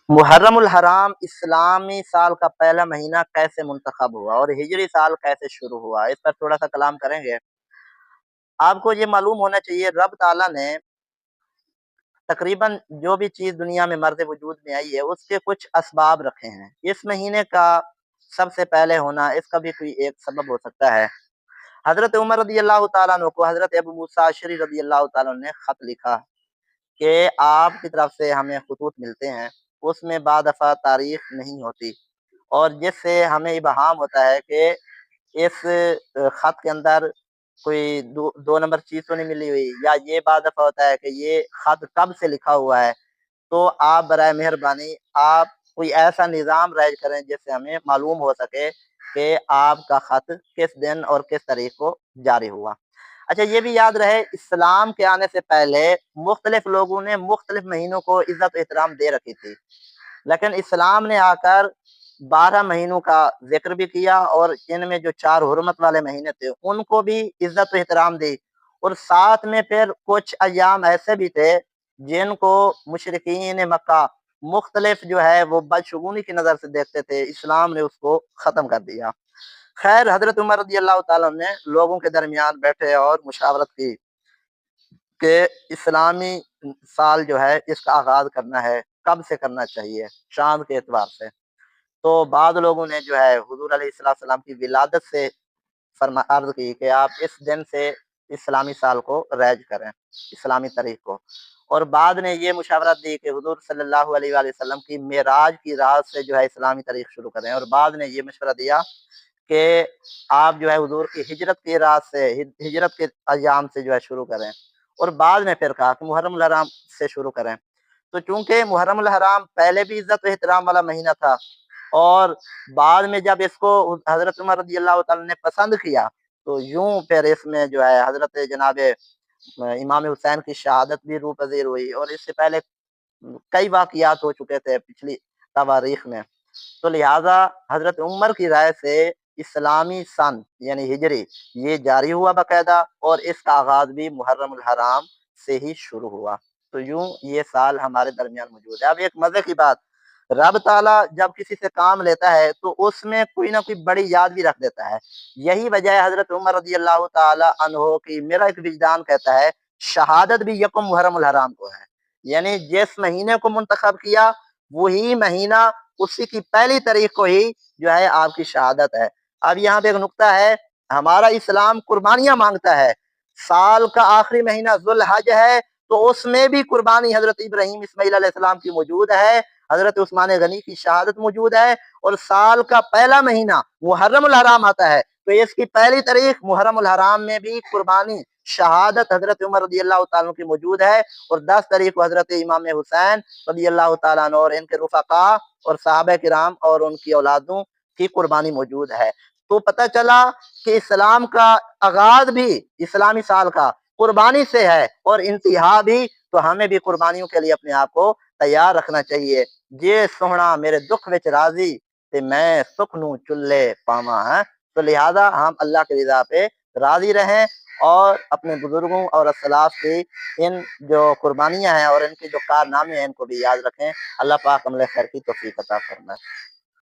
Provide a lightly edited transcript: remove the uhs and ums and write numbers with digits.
محرم الحرام اسلامی سال کا پہلا مہینہ کیسے منتخب ہوا اور ہجری سال کیسے شروع ہوا، اس پر تھوڑا سا کلام کریں گے۔ آپ کو یہ معلوم ہونا چاہیے رب تعالیٰ نے تقریباً جو بھی چیز دنیا میں مرد وجود میں آئی ہے اس کے کچھ اسباب رکھے ہیں۔ اس مہینے کا سب سے پہلے ہونا اس کا بھی کوئی ایک سبب ہو سکتا ہے۔ حضرت عمر رضی اللہ تعالیٰ عنہ کو حضرت ابو موسیٰ اشعری رضی اللہ تعالیٰ عنہ نے خط لکھا کہ آپ کی طرف سے ہمیں خطوط ملتے ہیں، اس میں بعد دفعہ تاریخ نہیں ہوتی، اور جس سے ہمیں ابہام ہوتا ہے کہ اس خط کے اندر کوئی دو نمبر چیز تو نہیں ملی ہوئی، یا یہ بعد دفعہ ہوتا ہے کہ یہ خط کب سے لکھا ہوا ہے۔ تو آپ برائے مہربانی آپ کوئی ایسا نظام رائج کریں جس سے ہمیں معلوم ہو سکے کہ آپ کا خط کس دن اور کس تاریخ کو جاری ہوا۔ اچھا، یہ بھی یاد رہے اسلام کے آنے سے پہلے مختلف لوگوں نے مختلف مہینوں کو عزت و احترام دے رکھی تھی، لیکن اسلام نے آ کر 12 مہینوں کا ذکر بھی کیا، اور ان میں جو 4 حرمت والے مہینے تھے ان کو بھی عزت و احترام دی، اور ساتھ میں پھر کچھ ایام ایسے بھی تھے جن کو مشرکین مکہ مختلف جو ہے وہ بدشگونی کی نظر سے دیکھتے تھے، اسلام نے اس کو ختم کر دیا۔ خیر، حضرت عمر رضی اللہ تعالیٰ نے لوگوں کے درمیان بیٹھے اور مشاورت کی کہ اسلامی سال جو ہے اس کا آغاز کرنا ہے، کب سے کرنا چاہیے، چاند کے اعتبار سے۔ تو بعض لوگوں نے جو ہے حضور علیہ السلام کی ولادت سے عرض کی کہ آپ اس دن سے اسلامی سال کو ریج کریں، اسلامی تاریخ کو، اور بعد نے یہ مشاورت دی کہ حضور صلی اللہ علیہ وآلہ وسلم کی معراج کی رات سے جو ہے اسلامی تاریخ شروع کریں، اور بعد نے یہ مشورہ دیا کہ آپ جو ہے حضور کی ہجرت کی رات سے، ہجرت کے ایام سے جو ہے شروع کریں، اور بعد میں پھر کہا کہ محرم الحرام سے شروع کریں۔ تو چونکہ محرم الحرام پہلے بھی عزت و احترام والا مہینہ تھا، اور بعد میں جب اس کو حضرت عمر رضی اللہ تعالیٰ نے پسند کیا تو یوں پھر اس میں جو ہے حضرت جناب امام حسین کی شہادت بھی روح پذیر ہوئی، اور اس سے پہلے کئی واقعات ہو چکے تھے پچھلی تواریخ میں۔ تو لہٰذا حضرت عمر کی رائے سے اسلامی سن یعنی ہجری یہ جاری ہوا باقاعدہ، اور اس کا آغاز بھی محرم الحرام سے ہی شروع ہوا۔ تو یوں یہ سال ہمارے درمیان موجود ہے۔ اب ایک مزے کی بات، رب تعالیٰ جب کسی سے کام لیتا ہے تو اس میں کوئی نہ کوئی بڑی یاد بھی رکھ دیتا ہے۔ یہی وجہ ہے حضرت عمر رضی اللہ تعالی عنہ کی میرا ایک وجدان کہتا ہے شہادت بھی یکم محرم الحرام کو ہے، یعنی جس مہینے کو منتخب کیا وہی مہینہ اسی کی پہلی تاریخ کو ہی جو ہے آپ کی شہادت ہے۔ اب یہاں پہ ایک نقطہ ہے، ہمارا اسلام قربانیاں مانگتا ہے، سال کا آخری مہینہ ذوالحج ہے تو اس میں بھی قربانی حضرت ابراہیم اسماعیل علیہ السلام کی موجود ہے، حضرت عثمان غنی کی شہادت موجود ہے، اور سال کا پہلا مہینہ محرم الحرام آتا ہے تو اس کی پہلی تاریخ محرم الحرام میں بھی قربانی شہادت حضرت عمر رضی اللہ تعالیٰ کی موجود ہے، اور 10 تاریخ کو حضرت امام حسین رضی اللہ تعالیٰ عنہ اور ان کے رفقا اور صحابہ کرام اور ان کی اولادوں کی قربانی موجود ہے۔ تو پتہ چلا کہ اسلام کا آغاز بھی اسلامی سال کا قربانی سے ہے، اور انتہا بھی، تو ہمیں بھی قربانیوں کے لیے اپنے آپ کو تیار رکھنا چاہیے۔ جے سوہنا میرے دکھ وچ راضی تے میں سکھ نو چلے پاواں ہے۔ تو لہذا ہم اللہ کی رضا پہ راضی رہیں، اور اپنے بزرگوں اور اسلاف کی ان جو قربانیاں ہیں اور ان کے جو کارنامے ہیں ان کو بھی یاد رکھیں۔ اللہ پاک عمل خیر کی توفیق عطا فرمائے۔